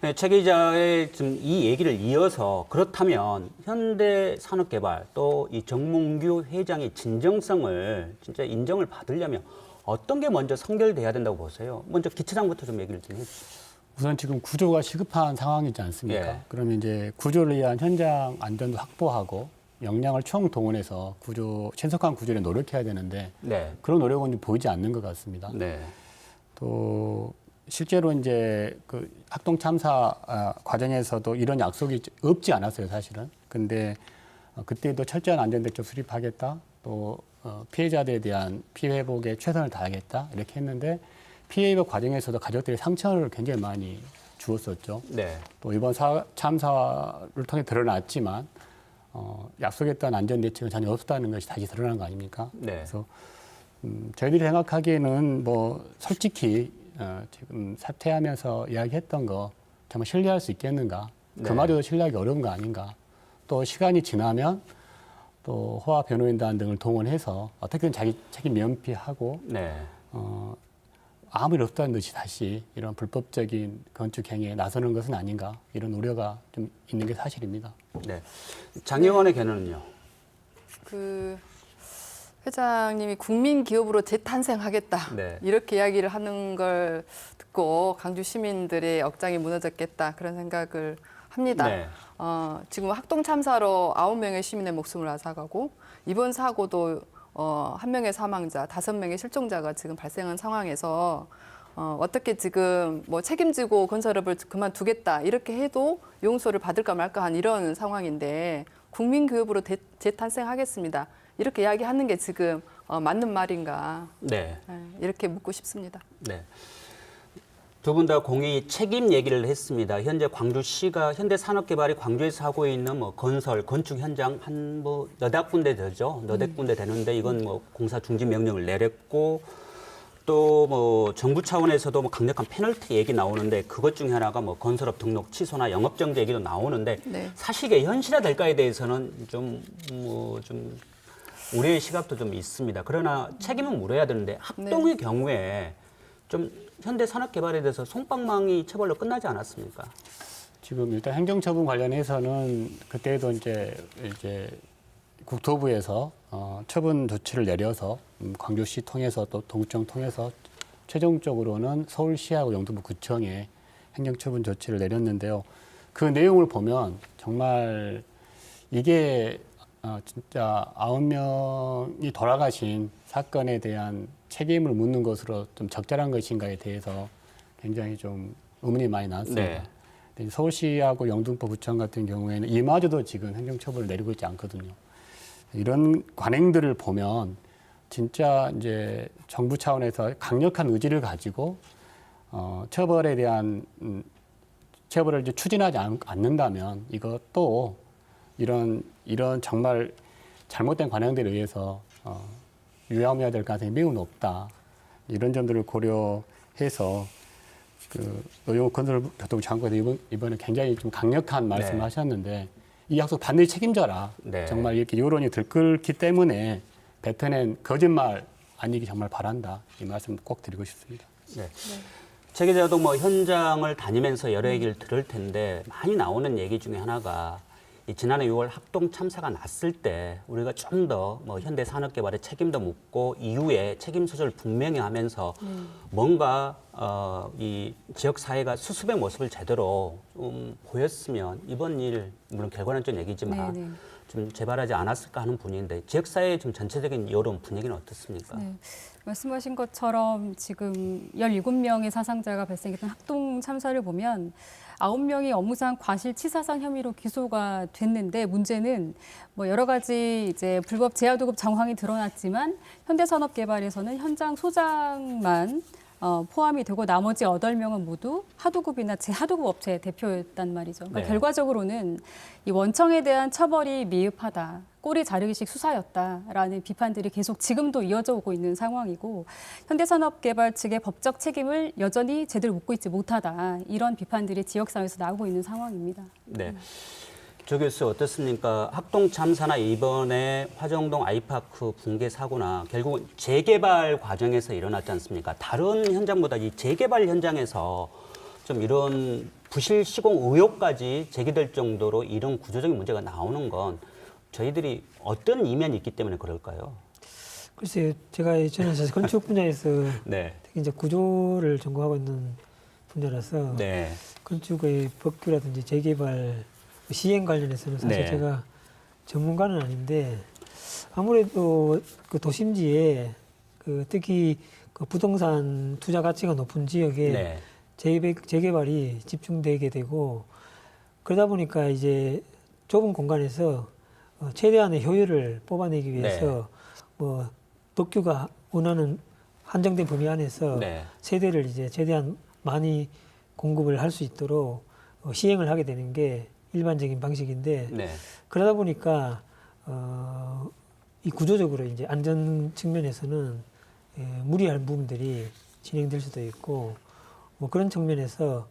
네, 최 기자의 지금 이 얘기를 이어서 그렇다면 현대산업개발 또 이 정몽규 회장의 진정성을 진짜 인정을 받으려면 어떤 게 먼저 선결돼야 된다고 보세요? 먼저 기초장부터 좀 얘기를 좀 해주시죠. 우선 지금 구조가 시급한 상황이지 않습니까? 예. 그러면 이제 구조를 위한 현장 안전도 확보하고 역량을 총동원해서 신속한 구조를 노력해야 되는데 네. 그런 노력은 좀 보이지 않는 것 같습니다. 네. 또 실제로 이제 그 학동 참사 과정에서도 이런 약속이 없지 않았어요, 사실은. 근데 그때도 철저한 안전대책 수립하겠다, 또 피해자들에 대한 피해 회복에 최선을 다하겠다 이렇게 했는데 피해 회복 과정에서도 가족들이 상처를 굉장히 많이 주었었죠. 네. 또 이번 참사를 통해 드러났지만 약속했던 안전대책은 전혀 없었다는 것이 다시 드러난 거 아닙니까? 네. 그래서 저희들이 생각하기에는 뭐 솔직히 지금 사퇴하면서 이야기했던 거 정말 신뢰할 수 있겠는가? 네. 그 말이도 신뢰하기 어려운 거 아닌가? 또 시간이 지나면 또 호화 변호인단 등을 동원해서 어떻게든 자기 책임 면피하고 네. 아무 일 없다는 듯이 다시 이런 불법적인 건축 행위에 나서는 것은 아닌가? 이런 우려가 좀 있는 게 사실입니다. 네. 장영원의 견해는요? 그 회장님이 국민 기업으로 재탄생하겠다 네. 이렇게 이야기를 하는 걸 듣고 강주 시민들의 억장이 무너졌겠다 그런 생각을 합니다. 네. 지금 학동 참사로 9명의 시민의 목숨을 앗아가고 이번 사고도 1명의 사망자, 5명의 실종자가 지금 발생한 상황에서 어떻게 지금 뭐 책임지고 건설업을 그만두겠다 이렇게 해도 용서를 받을까 말까 한 이런 상황인데 국민교육으로 재탄생하겠습니다. 이렇게 이야기하는 게 지금 맞는 말인가 네. 이렇게 묻고 싶습니다. 네. 두 분 다 공히 책임 얘기를 했습니다. 현재 광주시가 현대산업개발이 광주에서 하고 있는 뭐 건설, 건축 현장 한 뭐 너댓 군데 되죠. 너댓 군데 되는데 이건 뭐 공사 중지 명령을 내렸고 또 뭐 정부 차원에서도 뭐 강력한 페널티 얘기 나오는데 그것 중에 하나가 뭐 건설업 등록 취소나 영업 정지 얘기도 나오는데 네. 사실 이게 현실화될까에 대해서는 좀 우려의 시각도 좀 있습니다. 그러나 책임은 물어야 되는데 학동의 경우에 좀 현대산업개발에 대해서 솜방망이 처벌로 끝나지 않았습니까? 지금 일단 행정처분 관련해서는 그때도 이제 국토부에서 처분 조치를 내려서 광주시 통해서 또 동구청 통해서 최종적으로는 서울시하고 영등포 구청에 행정처분 조치를 내렸는데요. 그 내용을 보면 정말 이게 진짜 9명이 돌아가신 사건에 대한 책임을 묻는 것으로 좀 적절한 것인가에 대해서 굉장히 좀 의문이 많이 나왔습니다. 네. 서울시하고 영등포 구청 같은 경우에는 이마저도 지금 행정처분을 내리고 있지 않거든요. 이런 관행들을 보면 진짜 이제 정부 차원에서 강력한 의지를 가지고 처벌에 대한 처벌을 이제 추진하지 않는다면 이것도 이런 정말 잘못된 관행들에 의해서 유야무야 될 가능성이 매우 높다. 이런 점들을 고려해서 노영욱 건설교통부 장관이 이번에 굉장히 좀 강력한 말씀을 하셨는데 이 약속 반드시 책임져라. 네. 정말 이렇게 여론이 들끓기 때문에 뱉어낸 거짓말 아니기 정말 바란다. 이 말씀 꼭 드리고 싶습니다. 네. 최 기자도 뭐 현장을 다니면서 여러 얘기를 들을 텐데 많이 나오는 얘기 중에 하나가 지난해 6월 학동 참사가 났을 때 우리가 좀 더 뭐 현대산업개발에 책임도 묻고 이후에 책임 소재를 분명히 하면서 뭔가 이 지역 사회가 수습의 모습을 제대로 좀 보였으면 이번 일 물론 결과는 좀 얘기지만 좀 재발하지 않았을까 하는 분위기인데 지역 사회의 좀 전체적인 여론 분위기는 어떻습니까? 네. 말씀하신 것처럼 지금 17명의 사상자가 발생했던 학동 참사를 보면 9명이 업무상 과실치사상 혐의로 기소가 됐는데 문제는 뭐 여러 가지 이제 불법 제야도급 정황이 드러났지만 현대산업개발에서는 현장 소장만 포함이 되고 나머지 8명은 모두 하도급이나 제하도급 업체 대표였단 말이죠. 그러니까 결과적으로는 이 원청에 대한 처벌이 미흡하다. 꼬리 자르기식 수사였다라는 비판들이 계속 지금도 이어져 오고 있는 상황이고 현대산업개발 측의 법적 책임을 여전히 제대로 묻고 있지 못하다. 이런 비판들이 지역사회에서 나오고 있는 상황입니다. 네. 조 교수 어떻습니까? 학동 참사나 이번에 화정동 아이파크 붕괴 사고나 결국은 재개발 과정에서 일어났지 않습니까? 다른 현장보다 이 재개발 현장에서 좀 이런 부실 시공 의혹까지 제기될 정도로 이런 구조적인 문제가 나오는 건 저희들이 어떤 이면이 있기 때문에 그럴까요? 글쎄요, 저는 사실 건축 분야에서 네. 특히 이제 구조를 전공하고 있는 분야라서 네. 건축의 법규라든지 재개발 시행 관련해서는 사실 네. 제가 전문가는 아닌데 아무래도 그 도심지에 그 특히 그 부동산 투자 가치가 높은 지역에 네. 재개발이 집중되게 되고 그러다 보니까 이제 좁은 공간에서 최대한의 효율을 뽑아내기 위해서 뭐 법규가 원하는 한정된 범위 안에서 네. 세대를 이제 최대한 많이 공급을 할 수 있도록 시행을 하게 되는 게 일반적인 방식인데 네. 그러다 보니까 이 구조적으로 이제 안전 측면에서는 무리한 부분들이 진행될 수도 있고 뭐 그런 측면에서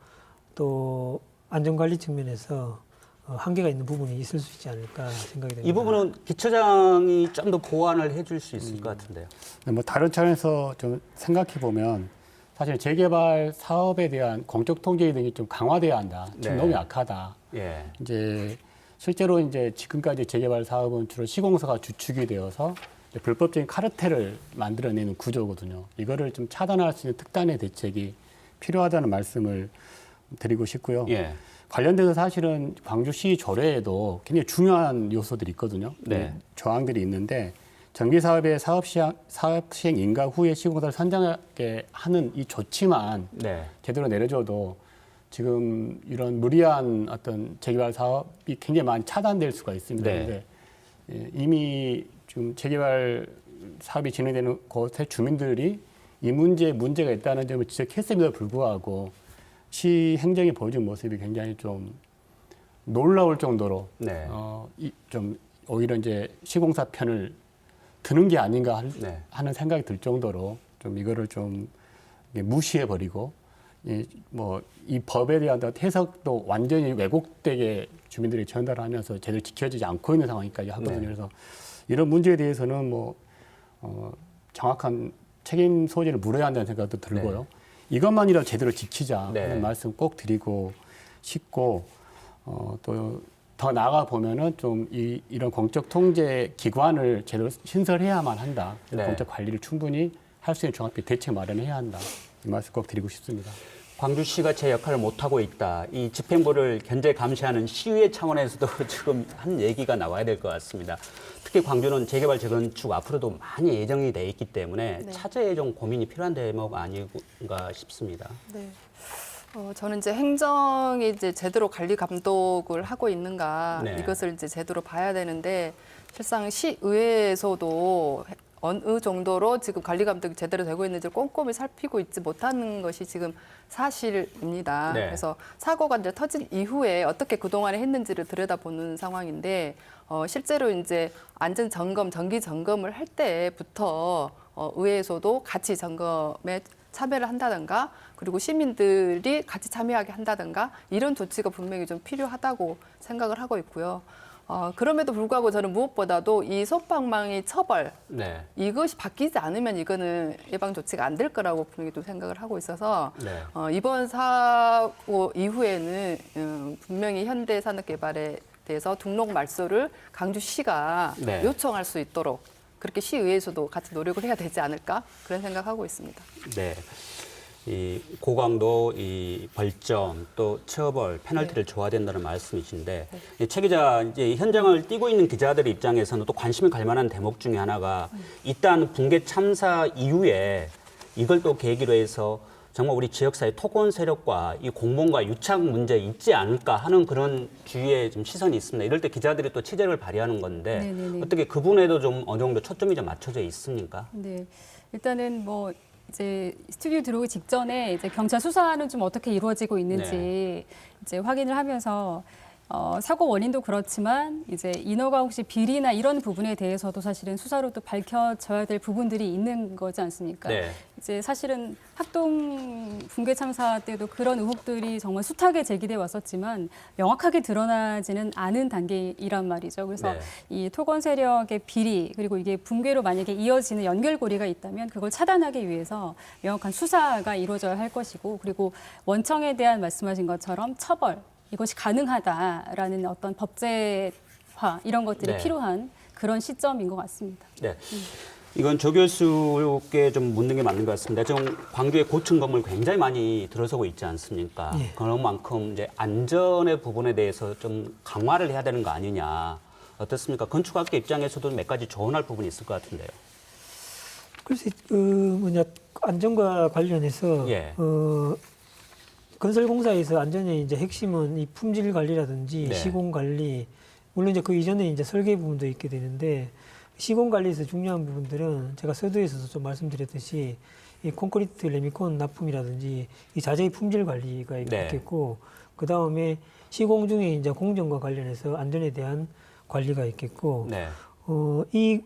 또 안전관리 측면에서 한계가 있는 부분이 있을 수 있지 않을까 생각이 됩니다. 이 부분은 기초장이 좀 더 보완을 해줄 수 있을 것 같은데요. 뭐 다른 차원에서 좀 생각해 보면 사실 재개발 사업에 대한 공적 통제 등이 좀 강화돼야 한다. 지금 네. 너무 약하다. 예. 이제 실제로 이제 지금까지 재개발 사업은 주로 시공사가 주축이 되어서 이제 불법적인 카르텔을 만들어내는 구조거든요. 이거를 좀 차단할 수 있는 특단의 대책이 필요하다는 말씀을 드리고 싶고요. 예. 관련돼서 사실은 광주시 조례에도 굉장히 중요한 요소들이 있거든요. 네. 조항들이 있는데 정비사업의 사업 시행 인가 후에 시공사를 선정하게 하는 이 조치만 네. 제대로 내려줘도 지금 이런 무리한 어떤 재개발 사업이 굉장히 많이 차단될 수가 있습니다. 네. 그런데 이미 지금 재개발 사업이 진행되는 곳의 주민들이 이 문제가 있다는 점을 지적했음에도 불구하고 시 행정이 보여준 모습이 굉장히 좀 놀라울 정도로 네. 좀 오히려 이제 시공사 편을 드는 게 아닌가 네. 하는 생각이 들 정도로 좀 이거를 좀 무시해 버리고 이 법에 대한 해석도 완전히 왜곡되게 주민들이 전달하면서 제대로 지켜지지 않고 있는 상황까지 하거든요. 네. 그래서 이런 문제에 대해서는 정확한 책임 소재를 물어야 한다는 생각도 들고요. 이것만이라도 제대로 지키자 하는 말씀 꼭 드리고 싶고 또 더 나아가 보면은 좀 이런 공적 통제 기관을 제대로 신설해야만 한다. 네. 공적 관리를 충분히 할 수 있는 종합적 대책 마련해야 한다. 이 말씀 꼭 드리고 싶습니다. 광주시가 제 역할을 못하고 있다. 이 집행부를 견제 감시하는 시의회 차원에서도 지금 한 얘기가 나와야 될 것 같습니다. 특히 광주는 재개발 재건축 앞으로도 많이 예정이 돼 있기 때문에 차제에 좀 고민이 필요한 대목 아닌가 싶습니다. 네. 저는 이제 행정이 이제 제대로 관리 감독을 하고 있는가 이것을 이제 제대로 봐야 되는데 실상 시의회에서도 어느 정도로 지금 관리 감독이 제대로 되고 있는지 꼼꼼히 살피고 있지 못하는 것이 지금 사실입니다. 네. 그래서 사고가 이제 터진 이후에 어떻게 그동안에 했는지를 들여다보는 상황인데 실제로 이제 안전 점검, 정기 점검을 할 때부터 의회에서도 같이 점검에 참여를 한다든가 그리고 시민들이 같이 참여하게 한다든가 이런 조치가 분명히 좀 필요하다고 생각을 하고 있고요. 그럼에도 불구하고 저는 무엇보다도 이 솜방망이 처벌 이것이 바뀌지 않으면 이거는 예방 조치가 안 될 거라고 분명히 또 생각을 하고 있어서 이번 사고 이후에는 분명히 현대산업개발에 대해서 등록 말소를 강주시가 요청할 수 있도록 그렇게 시의회에서도 같이 노력을 해야 되지 않을까 그런 생각하고 있습니다. 네. 이 고강도 이 벌점 또 처벌 페널티를 줘야 된다는 말씀이신데 최 기자 이제 현장을 뛰고 있는 기자들의 입장에서는 또 관심이 갈 만한 대목 중에 하나가 일단 붕괴 참사 이후에 이걸 또 계기로 해서 정말 우리 지역사회 토건 세력과 이 공무원과 유착 문제 있지 않을까 하는 그런 주위에 좀 시선이 있습니다. 이럴 때 기자들이 또 취재를 발휘하는 건데 네네네. 어떻게 그 부분에도 좀 어느 정도 초점이 좀 맞춰져 있습니까? 네, 일단은 뭐 이제 스튜디오 들어오기 직전에 이제 경찰 수사는 좀 어떻게 이루어지고 있는지 이제 확인을 하면서 사고 원인도 그렇지만 이제 인허가 혹시 비리나 이런 부분에 대해서도 사실은 수사로 또 밝혀져야 될 부분들이 있는 거지 않습니까? 네. 이제 사실은 학동 붕괴 참사 때도 그런 의혹들이 정말 숱하게 제기돼 왔었지만 명확하게 드러나지는 않은 단계이란 말이죠. 그래서 네. 이 토건 세력의 비리 그리고 이게 붕괴로 만약에 이어지는 연결고리가 있다면 그걸 차단하기 위해서 명확한 수사가 이루어져야 할 것이고 그리고 원청에 대한 말씀하신 것처럼 처벌 이것이 가능하다라는 어떤 법제화 이런 것들이 네. 필요한 그런 시점인 것 같습니다. 네. 이건 조 교수께 좀 묻는 게 맞는 것 같습니다. 지금 광주의 고층 건물 굉장히 많이 들어서고 있지 않습니까? 예. 그런 만큼 이제 안전의 부분에 대해서 좀 강화를 해야 되는 거 아니냐. 어떻습니까? 건축학계 입장에서도 몇 가지 조언할 부분이 있을 것 같은데요. 글쎄, 안전과 관련해서 예. 건설공사에서 안전의 이제 핵심은 이 품질 관리라든지 네. 시공 관리, 물론 이제 그 이전에 이제 설계 부분도 있게 되는데 시공 관리에서 중요한 부분들은 제가 서두에서도 좀 말씀드렸듯이 이 콘크리트 레미콘 납품이라든지 이 자재의 품질 관리가 네. 있겠고 그 다음에 시공 중에 이제 공정과 관련해서 안전에 대한 관리가 있겠고 네. 이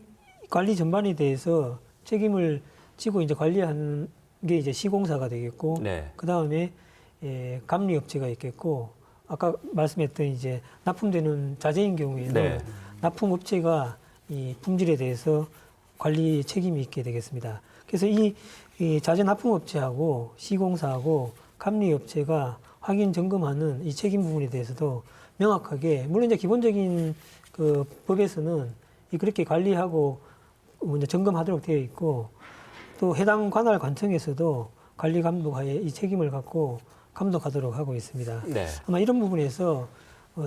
관리 전반에 대해서 책임을 지고 이제 관리하는 게 이제 시공사가 되겠고 네. 그 다음에 감리 업체가 있겠고 아까 말씀했던 이제 납품되는 자재인 경우에는 네. 납품 업체가 이 품질에 대해서 관리 책임이 있게 되겠습니다. 그래서 이 자재 납품 업체하고 시공사하고 감리 업체가 확인 점검하는 이 책임 부분에 대해서도 명확하게 물론 이제 기본적인 그 법에서는 그렇게 관리하고 먼저 점검하도록 되어 있고 또 해당 관할 관청에서도 관리 감독하에 이 책임을 갖고 감독하도록 하고 있습니다. 네. 아마 이런 부분에서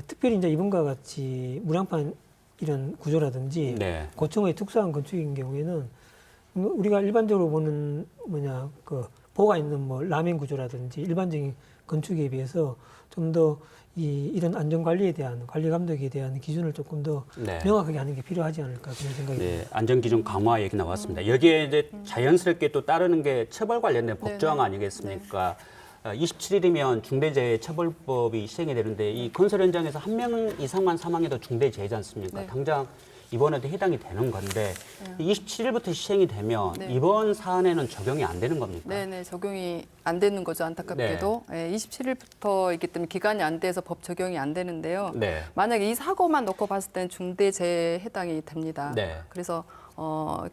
특별히 이제 이번과 같이 무량판 이런 구조라든지 네. 고층의 특수한 건축인 경우에는 우리가 일반적으로 보는 그 보가 있는 뭐 라멘 구조라든지 일반적인 건축에 비해서 좀 더 이런 안전 관리에 대한 관리 감독에 대한 기준을 조금 더 네. 명확하게 하는 게 필요하지 않을까 그런 생각이 듭니다. 네, 안전기준 강화 얘기 나왔습니다. 여기에 이제 자연스럽게 또 따르는 게 처벌 관련된 법조항 아니겠습니까? 27일이면 중대재해처벌법이 시행이 되는데 이 건설 현장에서 한 명 이상만 사망해도 중대재해지 않습니까? 네. 당장 이번에도 해당이 되는 건데 27일부터 시행이 되면 네. 이번 사안에는 적용이 안 되는 겁니까? 네네, 적용이 안 되는 거죠, 안타깝게도. 네. 27일부터이기 때문에 기간이 안 돼서 법 적용이 안 되는데요. 네. 만약에 이 사고만 놓고 봤을 때는 중대재해에 해당이 됩니다. 네. 그래서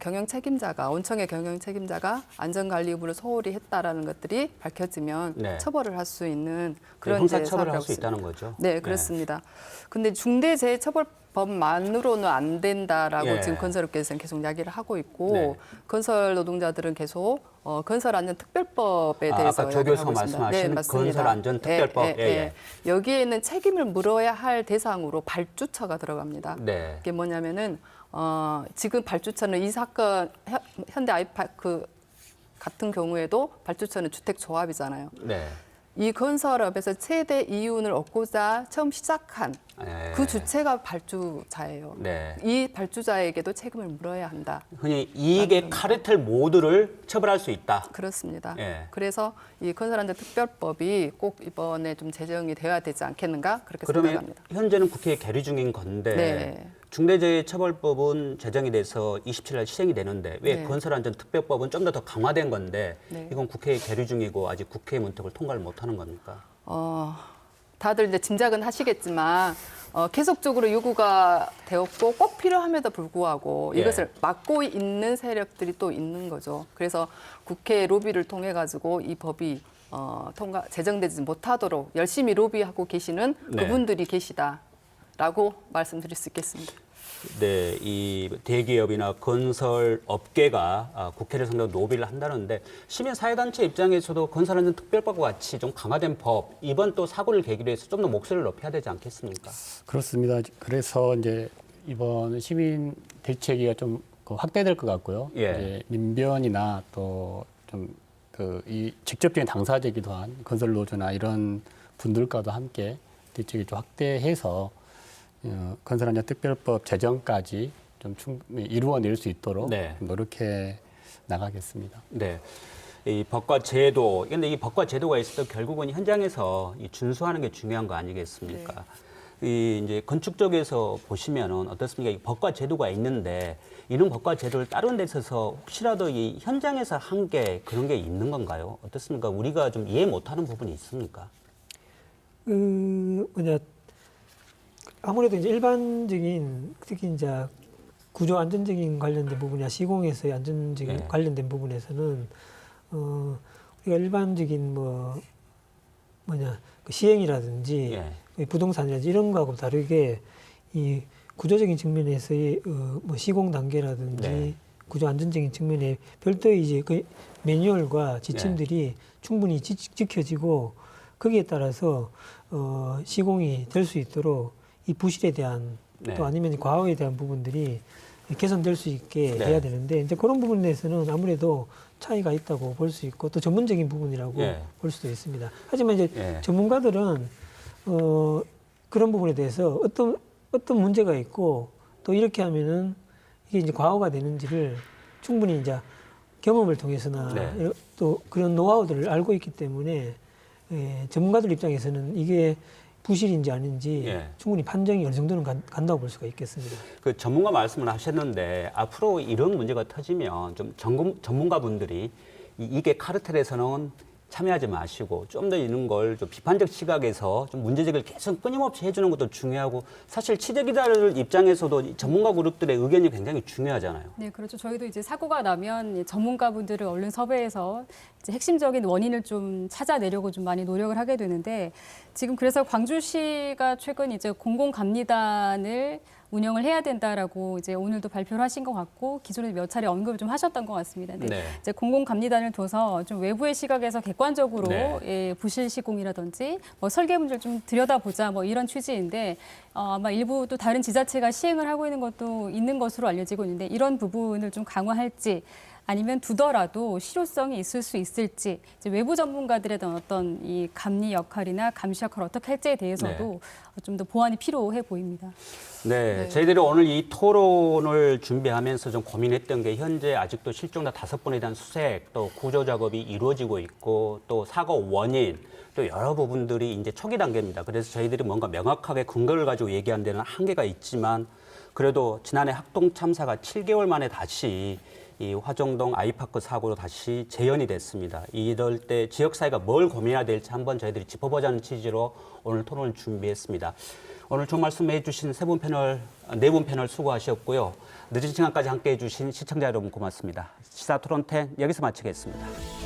경영 책임자가 원청의 경영 책임자가 안전관리 의무를 소홀히 했다라는 것들이 밝혀지면 네. 처벌을 할 수 있는 그런 형사 이제 처벌을 할 사례라고 수 있다는 있습니다. 거죠? 네, 그렇습니다. 근데 중대재해처벌법만으로는 안 된다라고 예. 지금 건설업계에서는 계속 이야기를 하고 있고 네. 건설 노동자들은 계속 건설안전특별법에 대해서 아까 조 이야기를 교수가 하고 있습니다. 말씀하신 맞습니다. 건설안전특별법. 여기에는 책임을 물어야 할 대상으로 발주처가 들어갑니다. 네. 이게 뭐냐면은 지금 발주처는 이 사건 현대 아이파크 같은 경우에도 발주처는 주택조합이잖아요. 네. 이 건설업에서 최대 이윤을 얻고자 처음 시작한 네. 그 주체가 발주자예요. 네. 이 발주자에게도 책임을 물어야 한다. 흔히 이익의 카르텔 모두를 처벌할 수 있다. 그렇습니다. 예. 그래서 이 건설안전특별법이 꼭 이번에 좀 제정이 되어야 되지 않겠는가 그렇게 그러면 생각합니다. 현재는 국회에 계류 중인 건데 네. 중대재해처벌법은 제정이 돼서 27일 날 시행이 되는데 왜 네. 건설안전특별법은 좀 더 강화된 건데 네. 이건 국회에 계류 중이고 아직 국회 문턱을 통과를 못하는 겁니까? 다들 이제 짐작은 하시겠지만 계속적으로 요구가 되었고 꼭 필요함에도 불구하고 예. 이것을 막고 있는 세력들이 또 있는 거죠. 그래서 국회 로비를 통해 가지고 이 법이 제정되지 못하도록 열심히 로비하고 계시는 네. 그분들이 계시다라고 말씀드릴 수 있겠습니다. 네, 이 대기업이나 건설 업계가 국회를 상대로 로비를 한다는데 시민사회단체 입장에서도 건설안전특별법과 같이 좀 강화된 법 이번 또 사고를 계기로 해서 좀 더 목소리를 높여야 되지 않겠습니까? 그렇습니다. 그래서 이제 이번 시민 대책위가 좀 확대될 것 같고요. 예. 이제 민변이나 또 좀 이 직접적인 당사자이기도 한 건설 노조나 이런 분들과도 함께 대책이 좀 확대해서 건설안전특별법 제정까지 좀 충분히 이루어낼 수 있도록 네. 노력해 나가겠습니다. 네. 이 법과 제도, 근데 이 법과 제도가 있어도 결국은 현장에서 이 준수하는 게 중요한 거 아니겠습니까? 이제 건축 쪽에서 보시면은 어떻습니까? 이 법과 제도가 있는데 이런 법과 제도를 따르는 데 있어서 혹시라도 이 현장에서 한계 그런 게 있는 건가요? 어떻습니까? 우리가 좀 이해 못하는 부분이 있습니까? 아무래도 이제 일반적인 특히 이제 구조 안전적인 관련된 부분이나 시공에서의 안전적인 네. 관련된 부분에서는 우리가 일반적인 그 시행이라든지 예. 부동산이라든지 이런 거하고 다르게 이 구조적인 측면에서의 시공 단계라든지 네. 구조 안전적인 측면에 별도의 이제 그 매뉴얼과 지침들이 충분히 지켜지고 거기에 따라서 시공이 될 수 있도록 이 부실에 대한 네. 또 아니면 과오에 대한 부분들이 개선될 수 있게 네. 해야 되는데 이제 그런 부분에 대해서는 아무래도 차이가 있다고 볼 수 있고 또 전문적인 부분이라고 예. 볼 수도 있습니다. 하지만 이제 예. 전문가들은 그런 부분에 대해서 어떤 문제가 있고 또 이렇게 하면은 이게 이제 과오가 되는지를 충분히 이제 경험을 통해서나 네. 또 그런 노하우들을 알고 있기 때문에 전문가들 입장에서는 이게 부실인지 아닌지 예. 충분히 판정이 어느 정도는 간다고 볼 수가 있겠습니다. 그 전문가 말씀을 하셨는데 앞으로 이런 문제가 터지면 좀 전문가분들이 이게 카르텔에서는 참여하지 마시고 좀 더 이런 걸 좀 비판적 시각에서 좀 문제제기를 계속 끊임없이 해주는 것도 중요하고 사실 취재기자들 입장에서도 전문가 그룹들의 의견이 굉장히 중요하잖아요. 네, 그렇죠. 저희도 이제 사고가 나면 전문가분들을 얼른 섭외해서 이제 핵심적인 원인을 좀 찾아내려고 좀 많이 노력을 하게 되는데 지금 그래서 광주시가 최근 이제 공공감리단을 운영을 해야 된다라고 이제 오늘도 발표를 하신 것 같고 기존에 몇 차례 언급을 좀 하셨던 것 같습니다. 네. 이제 공공감리단을 둬서 좀 외부의 시각에서 객관적으로 부실 시공이라든지 설계 문제를 좀 들여다보자 이런 취지인데 아마 일부 또 다른 지자체가 시행을 하고 있는 것도 있는 것으로 알려지고 있는데 이런 부분을 좀 강화할지 아니면 두더라도 실효성이 있을 수 있을지 이제 외부 전문가들의 어떤 이 감리 역할이나 감시 역할을 어떻게 할지에 대해서도 좀 더 보완이 필요해 보입니다. 네, 저희들이 오늘 이 토론을 준비하면서 좀 고민했던 게 현재 아직도 실종자 5분에 대한 수색 또 구조 작업이 이루어지고 있고 또 사고 원인 또 여러 부분들이 이제 초기 단계입니다. 그래서 저희들이 뭔가 명확하게 근거를 가지고 얘기하는 데는 한계가 있지만 그래도 지난해 학동 참사가 7개월 만에 다시 이 화정동 아이파크 사고로 다시 재현이 됐습니다. 이럴 때 지역사회가 뭘 고민해야 될지 한번 저희들이 짚어보자는 취지로 오늘 토론을 준비했습니다. 오늘 좋은 말씀해 주신 네 분 패널 수고하셨고요. 늦은 시간까지 함께해 주신 시청자 여러분 고맙습니다. 시사 토론 10 여기서 마치겠습니다.